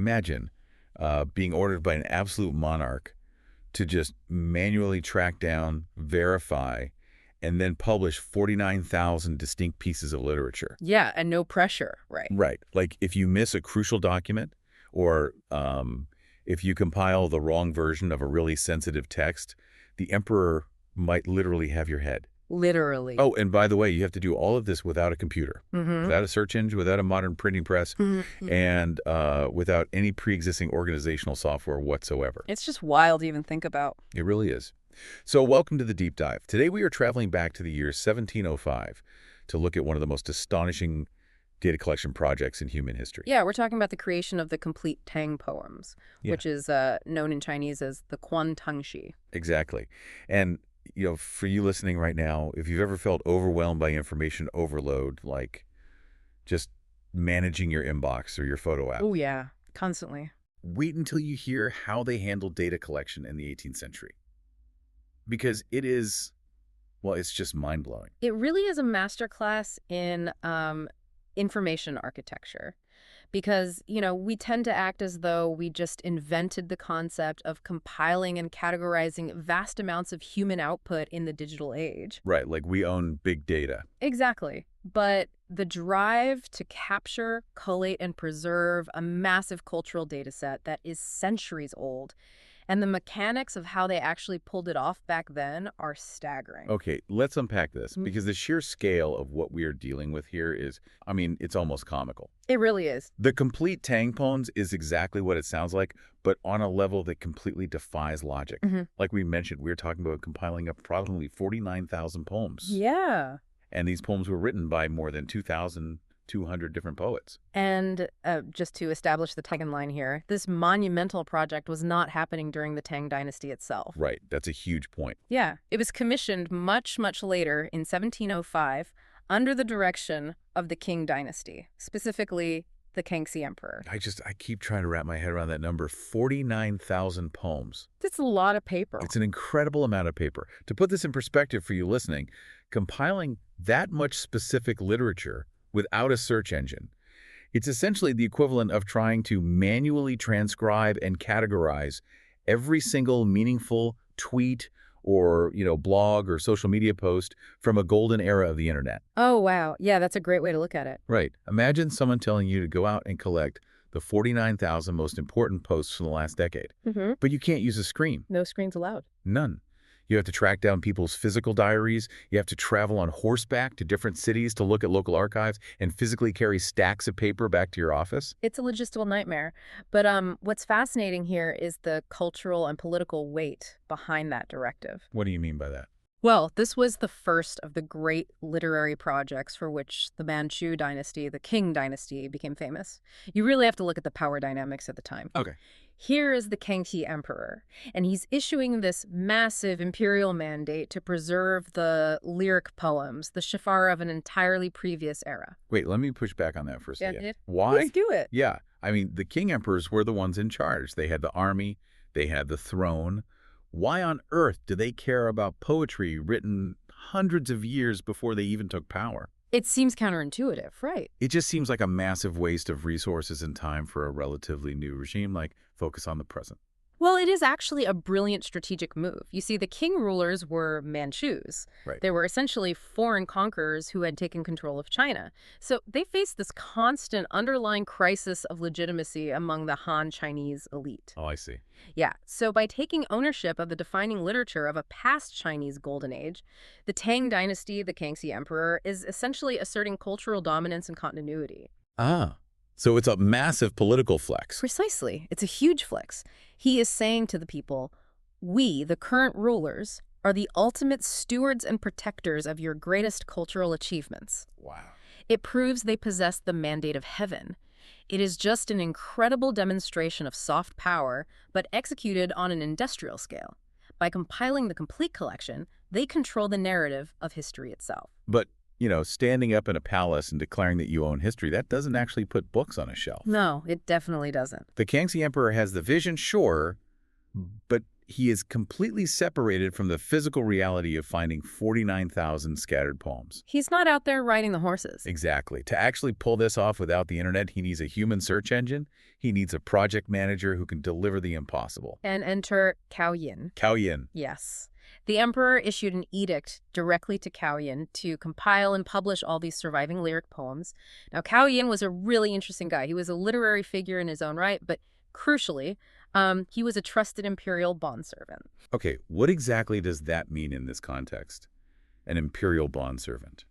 Imagine being ordered by an absolute monarch to just manually track down, verify, and then publish 49,000 distinct pieces of literature. Yeah, and no pressure, right? Right. Like if you miss a crucial document or if you compile the wrong version of a really sensitive text, the emperor might literally have your head. Literally. Oh, and by the way, you have to do all of this without a computer, without a search engine, without a modern printing press, and without any pre-existing organizational software whatsoever. It's just wild to even think about. It really is. So welcome to the Deep Dive. Today we are traveling back to the year 1705 to look at one of the most astonishing data collection projects in human history. Yeah, we're talking about the creation of the Complete Tang Poems, which is known in Chinese as the Kangxi. Exactly. And you know, for you listening right now, if you've ever felt overwhelmed by information overload, like just managing your inbox or your photo app. Oh, yeah, constantly. Wait until you hear how they handled data collection in the 18th century. Because it is, well, it's just mind-blowing. It really is a masterclass in information architecture. Because, you know, we tend to act as though we just invented the concept of compiling and categorizing vast amounts of human output in the digital age. Right, like we own big data. Exactly. But the drive to capture, collate, and preserve a massive cultural data set that is centuries old, and the mechanics of how they actually pulled it off back then are staggering. Okay, let's unpack this, because the sheer scale of what we are dealing with here is, I mean, it's almost comical. It really is. The Complete Tang Poems is exactly what it sounds like, but on a level that completely defies logic. Like we mentioned, we were talking about compiling approximately 49,000 poems. Yeah. And these poems were written by more than 2,200 different poets. And just to establish the second line here, this monumental project was not happening during the Tang dynasty itself. Right. That's a huge point. Yeah. It was commissioned much, much later in 1705 under the direction of the Qing dynasty, specifically the Kangxi Emperor. I keep trying to wrap my head around that number. 49,000 poems. That's a lot of paper. It's an incredible amount of paper. To put this in perspective for you listening, compiling that much specific literature without a search engine, it's essentially the equivalent of trying to manually transcribe and categorize every single meaningful tweet or, you know, blog or social media post from a golden era of the internet. Oh, wow. Yeah, that's a great way to look at it. Right. Imagine someone telling you to go out and collect the 49,000 most important posts from the last decade. But you can't use a screen. No screens allowed. None. You have to track down people's physical diaries. You have to travel on horseback to different cities to look at local archives and physically carry stacks of paper back to your office. It's a logistical nightmare. But what's fascinating here is the cultural and political weight behind that directive. What do you mean by that? Well, this was the first of the great literary projects for which the Manchu dynasty, the Qing dynasty, became famous. You really have to look at the power dynamics at the time. Okay. Here is the Kangxi Emperor, and he's issuing this massive imperial mandate to preserve the lyric poems, the shafar of an entirely previous era. Wait, let me push back on that for a second. Yeah, Why? let's do it. Yeah. I mean, the Qing emperors were the ones in charge. They had the army. They had the throne. Why on earth do they care about poetry written hundreds of years before they even took power? It seems counterintuitive, right? It just seems like a massive waste of resources and time for a relatively new regime, like focus on the present. Well, it is actually a brilliant strategic move. You see, the Qing rulers were Manchus. Right. They were essentially foreign conquerors who had taken control of China. So they faced this constant underlying crisis of legitimacy among the Han Chinese elite. Oh, I see. Yeah, so by taking ownership of the defining literature of a past Chinese golden age, the Tang dynasty, the Kangxi Emperor, is essentially asserting cultural dominance and continuity. Ah, so it's a massive political flex. Precisely. It's a huge flex. He is saying to the people, we, the current rulers, are the ultimate stewards and protectors of your greatest cultural achievements. Wow. It proves they possess the mandate of heaven. It is just an incredible demonstration of soft power, but executed on an industrial scale. By compiling the complete collection, they control the narrative of history itself. But, you know, standing up in a palace and declaring that you own history, that doesn't actually put books on a shelf. No, it definitely doesn't. The Kangxi Emperor has the vision, sure, but he is completely separated from the physical reality of finding 49,000 scattered poems. He's not out there riding the horses. Exactly. To actually pull this off without the internet, he needs a human search engine. He needs a project manager who can deliver the impossible. And enter Cao Yin. Cao Yin. Yes. The emperor issued an edict directly to Cao Yin to compile and publish all these surviving lyric poems. Now, Cao Yin was a really interesting guy. He was a literary figure in his own right, but crucially, he was a trusted imperial bondservant. Okay, what exactly does that mean in this context? An imperial bondservant?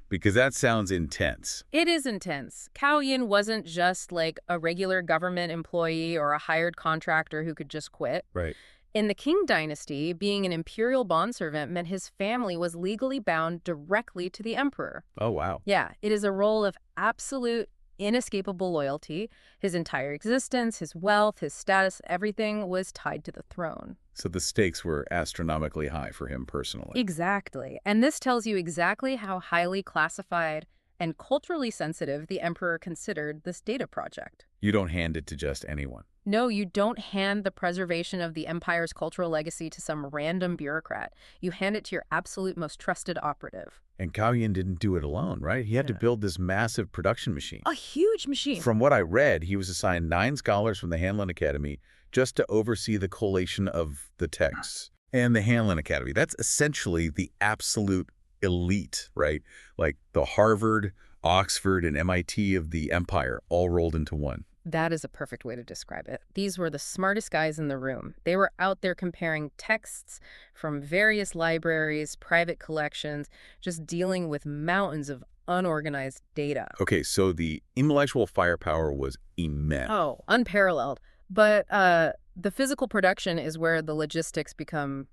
Because that sounds intense. It is intense. Cao Yin wasn't just like a regular government employee or a hired contractor who could just quit. Right. In the Qing dynasty, being an imperial bondservant meant his family was legally bound directly to the emperor. Oh, wow. Yeah, it is a role of absolute, inescapable loyalty. His entire existence, his wealth, his status, everything was tied to the throne. So the stakes were astronomically high for him personally. Exactly. And this tells you exactly how highly classified and culturally sensitive the emperor considered this data project. You don't hand it to just anyone. No, you don't hand the preservation of the empire's cultural legacy to some random bureaucrat. You hand it to your absolute most trusted operative. And Cao Yin didn't do it alone, right? He had to build this massive production machine. A huge machine. From what I read, he was assigned 9 scholars from the Hanlin Academy just to oversee the collation of the texts. And the Hanlin Academy, that's essentially the absolute elite, right? Like the Harvard, Oxford, and MIT of the empire all rolled into one. That is a perfect way to describe it. These were the smartest guys in the room. They were out there comparing texts from various libraries, private collections, just dealing with mountains of unorganized data. Okay, so the intellectual firepower was immense. Oh, unparalleled. But the physical production is where the logistics become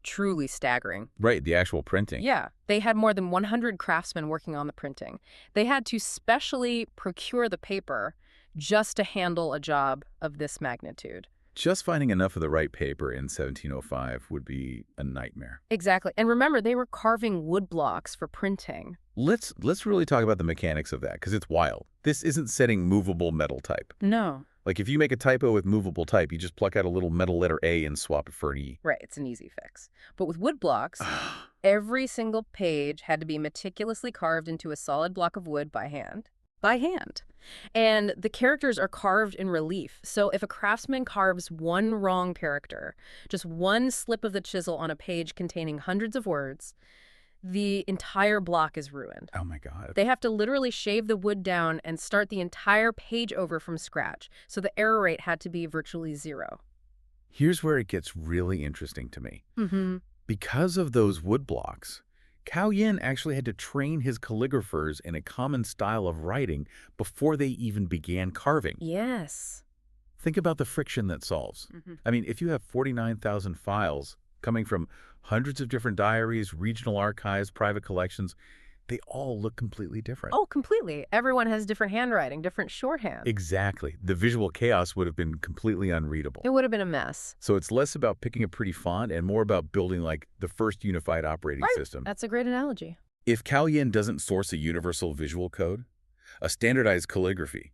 truly staggering. Right, the actual printing. Yeah, they had more than 100 craftsmen working on the printing. They had to specially procure the paper just to handle a job of this magnitude. Just finding enough of the right paper in 1705 would be a nightmare. Exactly. And remember, they were carving wood blocks for printing. Let's really talk about the mechanics of that, because it's wild. This isn't setting movable metal type. No. Like if you make a typo with movable type, you just pluck out a little metal letter A and swap it for an E. Right, it's an easy fix. But with wood blocks, every single page had to be meticulously carved into a solid block of wood by hand. By hand. And the characters are carved in relief. So if a craftsman carves one wrong character, just one slip of the chisel on a page containing hundreds of words, the entire block is ruined. Oh my God. They have to literally shave the wood down and start the entire page over from scratch. So the error rate had to be virtually 0. Here's where it gets really interesting to me. Mm-hmm. Because of those wood blocks, Cao Yin actually had to train his calligraphers in a common style of writing before they even began carving. Yes. Think about the friction that solves. Mm-hmm. I mean, if you have 49,000 files coming from hundreds of different diaries, regional archives, private collections, they all look completely different. Oh, completely. Everyone has different handwriting, different shorthand. Exactly. The visual chaos would have been completely unreadable. It would have been a mess. So it's less about picking a pretty font and more about building like the first unified operating system. That's a great analogy. If Cao Yin doesn't source a universal visual code, a standardized calligraphy,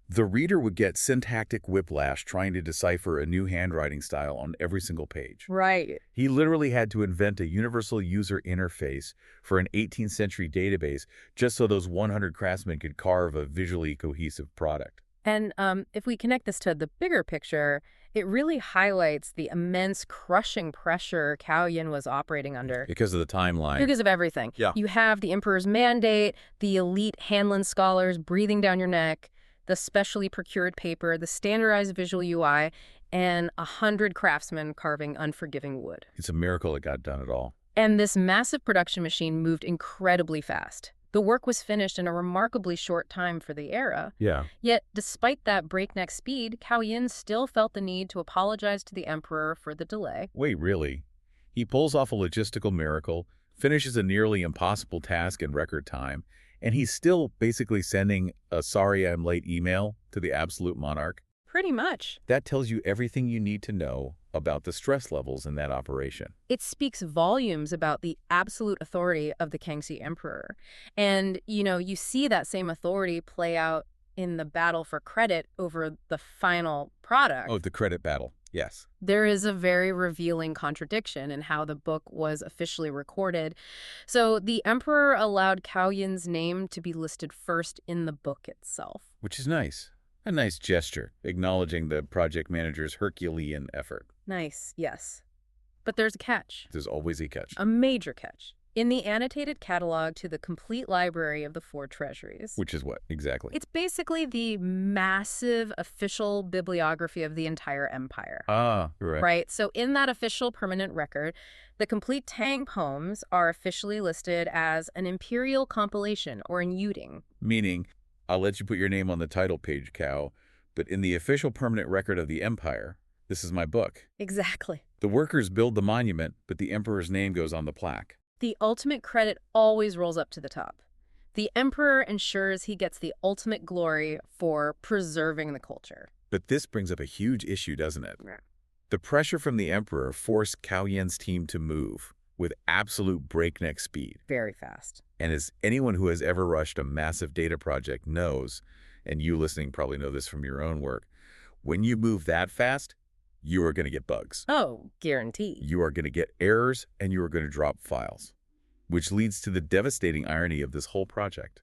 the reader would get syntactic whiplash trying to decipher a new handwriting style on every single page. Right. He literally had to invent a universal user interface for an 18th century database just so those 100 craftsmen could carve a visually cohesive product. And if we connect this to the bigger picture, it really highlights the immense crushing pressure Cao Yin was operating under. Because of the timeline. Because of everything. Yeah. You have the emperor's mandate, the elite Hanlin scholars breathing down your neck, the specially procured paper, the standardized visual UI, and 100 craftsmen carving unforgiving wood. It's a miracle it got done at all. And this massive production machine moved incredibly fast. The work was finished in a remarkably short time for the era. Yeah. Yet, despite that breakneck speed, Cao Yin still felt the need to apologize to the emperor for the delay. Wait, really? He pulls off a logistical miracle, finishes a nearly impossible task in record time, and he's still basically sending a sorry I'm late email to the absolute monarch. Pretty much. That tells you everything you need to know about the stress levels in that operation. It speaks volumes about the absolute authority of the Kangxi Emperor. And, you see that same authority play out in the battle for credit over the final product. Oh, the credit battle. Yes. There is a very revealing contradiction in how the book was officially recorded. So the emperor allowed Cao Yin's name to be listed first in the book itself. Which is nice. A nice gesture, acknowledging the project manager's Herculean effort. Nice, yes. But there's a catch. There's always a catch. A major catch. In the annotated catalog to the complete library of the Four Treasuries. Which is what, exactly? It's basically the massive official bibliography of the entire empire. Ah, right. Right? So in that official permanent record, the Complete Tang Poems are officially listed as an imperial compilation, or an Yuding. Meaning, I'll let you put your name on the title page, Cao, but in the official permanent record of the empire, this is my book. Exactly. The workers build the monument, but the emperor's name goes on the plaque. The ultimate credit always rolls up to the top. The emperor ensures he gets the ultimate glory for preserving the culture. But this brings up a huge issue, doesn't it? Yeah. The pressure from the emperor forced Cao Yin's team to move with absolute breakneck speed. Very fast. And as anyone who has ever rushed a massive data project knows, and you listening probably know this from your own work, when you move that fast, you are going to get bugs. Oh, guaranteed. You are going to get errors, and you are going to drop files, which leads to the devastating irony of this whole project.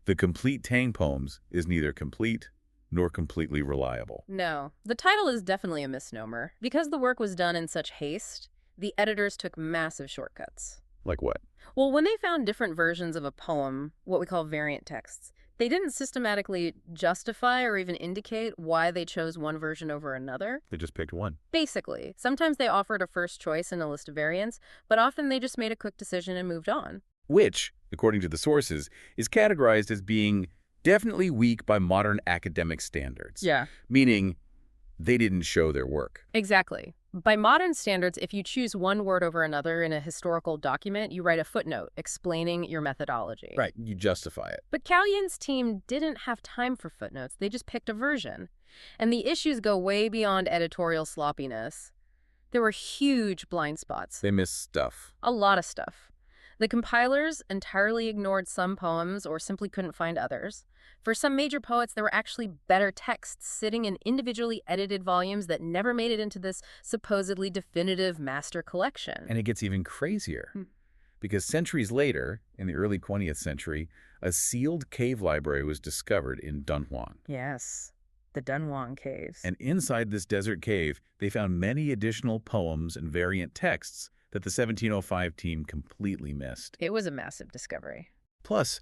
The Complete Tang Poems is neither complete nor completely reliable. No, the title is definitely a misnomer. Because the work was done in such haste, the editors took massive shortcuts. Like what? Well, when they found different versions of a poem, what we call variant texts, they didn't systematically justify or even indicate why they chose one version over another. They just picked one. Basically, sometimes they offered a first choice in a list of variants, but often they just made a quick decision and moved on. Which, according to the sources, is categorized as being definitely weak by modern academic standards. Yeah. Meaning, they didn't show their work. Exactly. By modern standards, if you choose one word over another in a historical document, you write a footnote explaining your methodology. Right, you justify it. But Cao Yin's team didn't have time for footnotes. They just picked a version. And the issues go way beyond editorial sloppiness. There were huge blind spots. They missed stuff. A lot of stuff. The compilers entirely ignored some poems or simply couldn't find others. For some major poets, there were actually better texts sitting in individually edited volumes that never made it into this supposedly definitive master collection. And it gets even crazier. Because centuries later, in the early 20th century, a sealed cave library was discovered in Dunhuang. Yes, the Dunhuang Caves. And inside this desert cave, they found many additional poems and variant texts that the 1705 team completely missed. It was a massive discovery. Plus,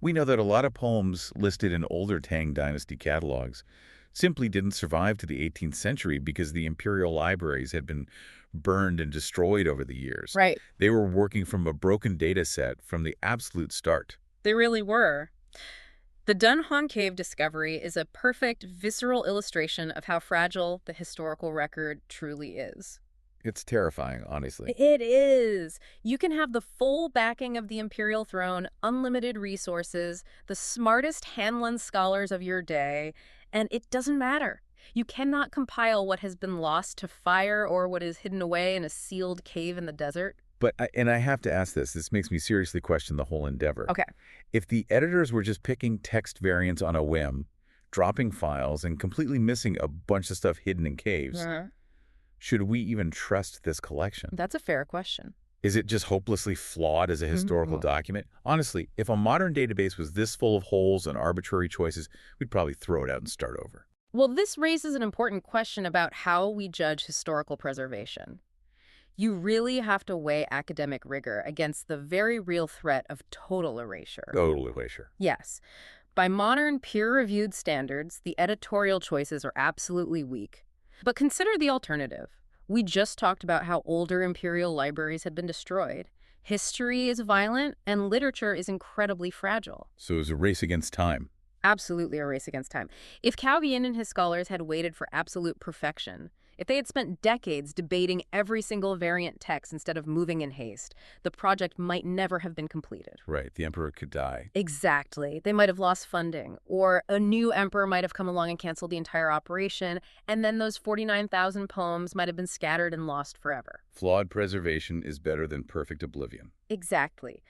we know that a lot of poems listed in older Tang Dynasty catalogs simply didn't survive to the 18th century because the imperial libraries had been burned and destroyed over the years. Right. They were working from a broken data set from the absolute start. They really were. The Dunhuang Cave discovery is a perfect, visceral illustration of how fragile the historical record truly is. It's terrifying, honestly. It is. You can have the full backing of the imperial throne, unlimited resources, the smartest Hanlin scholars of your day, and it doesn't matter. You cannot compile what has been lost to fire or what is hidden away in a sealed cave in the desert. But I have to ask this makes me seriously question the whole endeavor. Okay. If the editors were just picking text variants on a whim, dropping files, and completely missing a bunch of stuff hidden in caves, should we even trust this collection? That's a fair question. Is it just hopelessly flawed as a historical document? Honestly, if a modern database was this full of holes and arbitrary choices, we'd probably throw it out and start over. Well, this raises an important question about how we judge historical preservation. You really have to weigh academic rigor against the very real threat of total erasure. Total erasure. Yes. By modern peer-reviewed standards, the editorial choices are absolutely weak. But consider the alternative. We just talked about how older imperial libraries had been destroyed. History is violent, and literature is incredibly fragile. So it was a race against time. Absolutely a race against time. If Cao Yin and his scholars had waited for absolute perfection, if they had spent decades debating every single variant text instead of moving in haste, the project might never have been completed. Right, the emperor could die. Exactly. They might have lost funding, or a new emperor might have come along and canceled the entire operation, and then those 49,000 poems might have been scattered and lost forever. Flawed preservation is better than perfect oblivion. Exactly.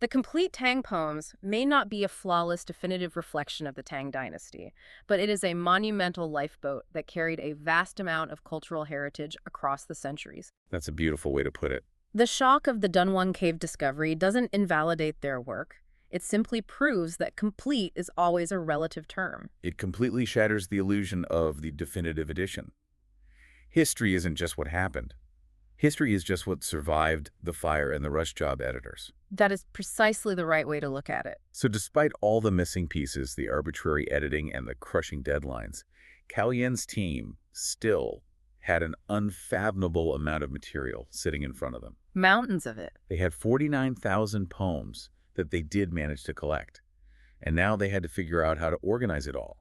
The complete Tang poems may not be a flawless, definitive reflection of the Tang dynasty, but it is a monumental lifeboat that carried a vast amount of cultural heritage across the centuries. That's a beautiful way to put it. The shock of the Dunhuang cave discovery doesn't invalidate their work. It simply proves that complete is always a relative term. It completely shatters the illusion of the definitive edition. History isn't just what happened. History is just what survived the fire and the rush job editors. That is precisely the right way to look at it. So despite all the missing pieces, the arbitrary editing, and the crushing deadlines, Cao Yin's team still had an unfathomable amount of material sitting in front of them. Mountains of it. They had 49,000 poems that they did manage to collect. And now they had to figure out how to organize it all.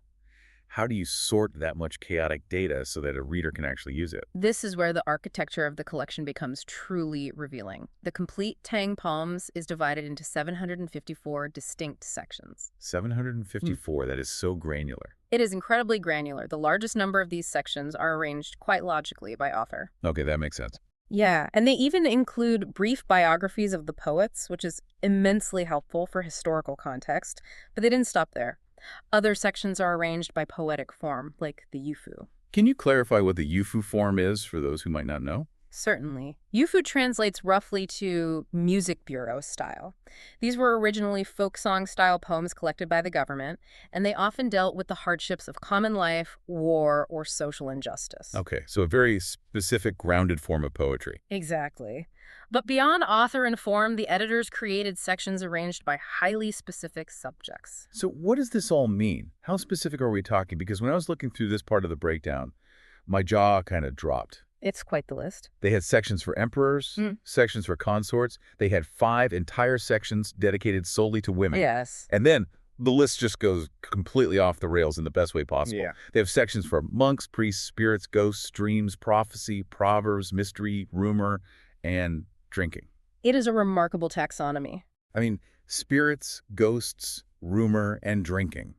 How do you sort that much chaotic data so that a reader can actually use it? This is where the architecture of the collection becomes truly revealing. The complete Tang poems is divided into 754 distinct sections. 754, that is so granular. It is incredibly granular. The largest number of these sections are arranged quite logically by author. Okay, that makes sense. Yeah, and they even include brief biographies of the poets, which is immensely helpful for historical context, but they didn't stop there. Other sections are arranged by poetic form, like the Yufu. Can you clarify what the Yufu form is for those who might not know? Certainly. Yufu translates roughly to music bureau style. These were originally folk song style poems collected by the government, and they often dealt with the hardships of common life, war, or social injustice. Okay, so a very specific, grounded form of poetry. Exactly. But beyond author and form, the editors created sections arranged by highly specific subjects. So what does this all mean? How specific are we talking? Because when I was looking through this part of the breakdown, my jaw kind of dropped. It's quite the list. They had sections for emperors, sections for consorts. They had 5 entire sections dedicated solely to women. Yes. And then the list just goes completely off the rails in the best way possible. Yeah. They have sections for monks, priests, spirits, ghosts, dreams, prophecy, proverbs, mystery, rumor, and drinking. It is a remarkable taxonomy. I mean, spirits, ghosts, rumor, and drinking.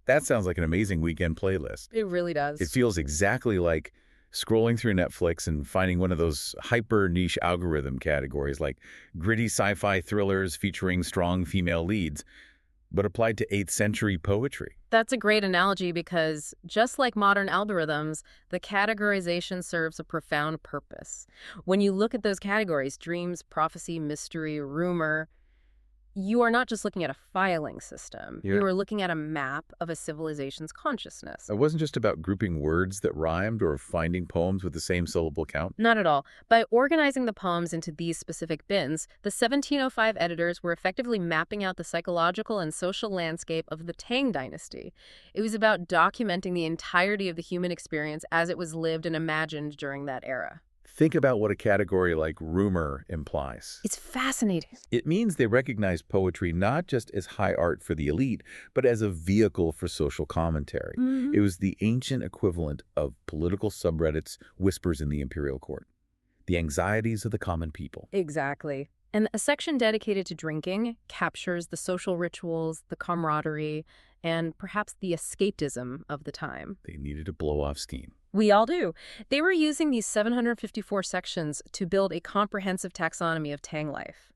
That sounds like an amazing weekend playlist. It really does. It feels exactly like scrolling through Netflix and finding one of those hyper niche algorithm categories like gritty sci-fi thrillers featuring strong female leads, but applied to 8th century poetry. That's a great analogy because, just like modern algorithms, the categorization serves a profound purpose. When you look at those categories, dreams, prophecy, mystery, rumor, you are not just looking at a filing system. Yeah. You are looking at a map of a civilization's consciousness. It wasn't just about grouping words that rhymed or finding poems with the same syllable count. Not at all. By organizing the poems into these specific bins, the 1705 editors were effectively mapping out the psychological and social landscape of the Tang dynasty. It was about documenting the entirety of the human experience as it was lived and imagined during that era. Think about what a category like rumor implies. It's fascinating. It means they recognize poetry not just as high art for the elite, but as a vehicle for social commentary. It was the ancient equivalent of political subreddits, whispers in the imperial court. The anxieties of the common people. Exactly. And a section dedicated to drinking captures the social rituals, the camaraderie, and perhaps the escapism of the time. They needed to blow off steam. We all do. They were using these 754 sections to build a comprehensive taxonomy of Tang life.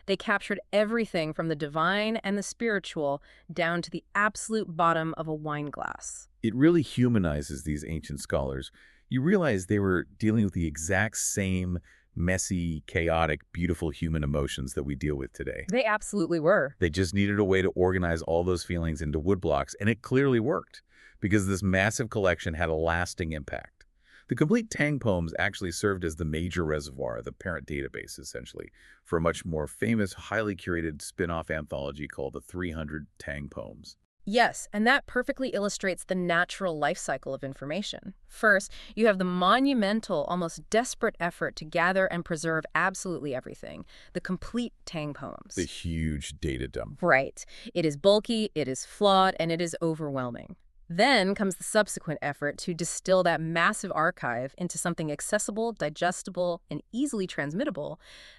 They captured everything from the divine and the spiritual down to the absolute bottom of a wine glass. It really humanizes these ancient scholars. You realize they were dealing with the exact same messy, chaotic, beautiful human emotions that we deal with today. They absolutely were. They just needed a way to organize all those feelings into woodblocks, and it clearly worked, because this massive collection had a lasting impact. The complete Tang poems actually served as the major reservoir, the parent database, essentially, for a much more famous, highly curated spin-off anthology called the 300 Tang Poems. Yes, and that perfectly illustrates the natural life cycle of information. First, you have the monumental, almost desperate effort to gather and preserve absolutely everything, the complete Tang poems. The huge data dump. Right. It is bulky, it is flawed, and it is overwhelming. Then comes the subsequent effort to distill that massive archive into something accessible, digestible, and easily transmittable,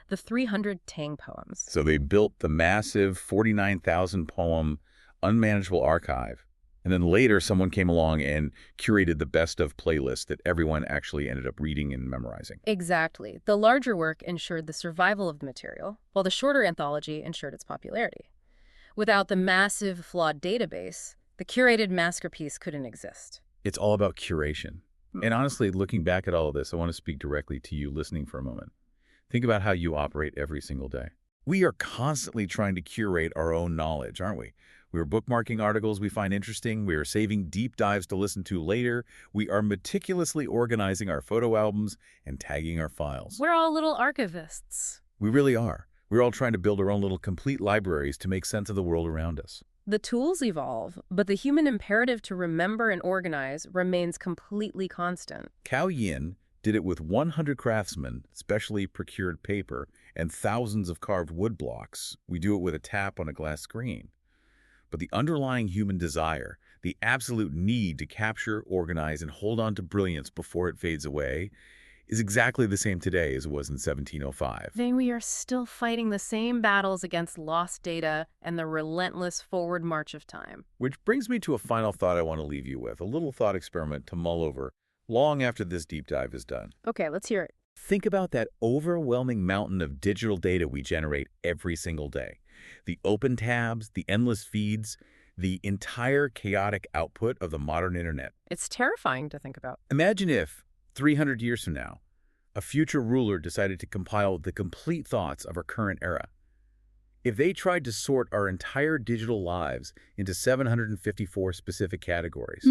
the 300 Tang poems. So they built the massive 49,000 poem unmanageable archive, And then later, someone came along and curated the best of playlists that everyone actually ended up reading and memorizing. Exactly. The larger work ensured the survival of the material, while the shorter anthology ensured its popularity. Without the massive, flawed database, the curated masterpiece couldn't exist. It's all about curation. And honestly, looking back at all of this, I want to speak directly to you listening for a moment. Think about how you operate every single day. We are constantly trying to curate our own knowledge, aren't we? We are bookmarking articles we find interesting. We are saving deep dives to listen to later. We are meticulously organizing our photo albums and tagging our files. We're all little archivists. We really are. We're all trying to build our own little complete libraries to make sense of the world around us. The tools evolve, but the human imperative to remember and organize remains completely constant. Cao Yin did it with 100 craftsmen, specially procured paper, and thousands of carved woodblocks. We do it with a tap on a glass screen. But the underlying human desire, the absolute need to capture, organize, and hold on to brilliance before it fades away, is exactly the same today as it was in 1705. Then we are still fighting the same battles against lost data and the relentless forward march of time. Which brings me to a final thought I want to leave you with, a little thought experiment to mull over long after this deep dive is done. Okay, let's hear it. Think about that overwhelming mountain of digital data we generate every single day. The open tabs, the endless feeds, the entire chaotic output of the modern internet. It's terrifying to think about. Imagine if, 300 years from now, a future ruler decided to compile the complete thoughts of our current era. If they tried to sort our entire digital lives into 754 specific categories,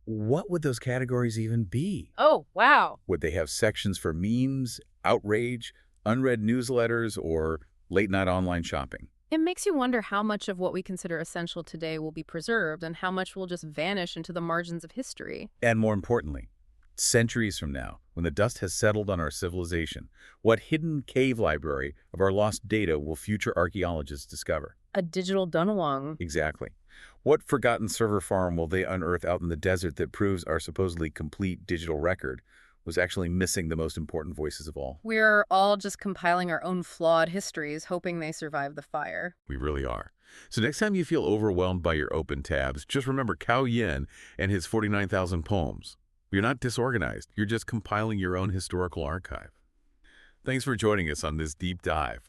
what would those categories even be? Oh, wow. Would they have sections for memes, outrage, unread newsletters, or late-night online shopping? It makes you wonder how much of what we consider essential today will be preserved and how much will just vanish into the margins of history. And more importantly, centuries from now, when the dust has settled on our civilization, what hidden cave library of our lost data will future archaeologists discover? A digital Dunhuang. Exactly. What forgotten server farm will they unearth out in the desert that proves our supposedly complete digital record was actually missing the most important voices of all? We're all just compiling our own flawed histories, hoping they survive the fire. We really are. So next time you feel overwhelmed by your open tabs, just remember Cao Yin and his 49,000 poems. You're not disorganized. You're just compiling your own historical archive. Thanks for joining us on this deep dive.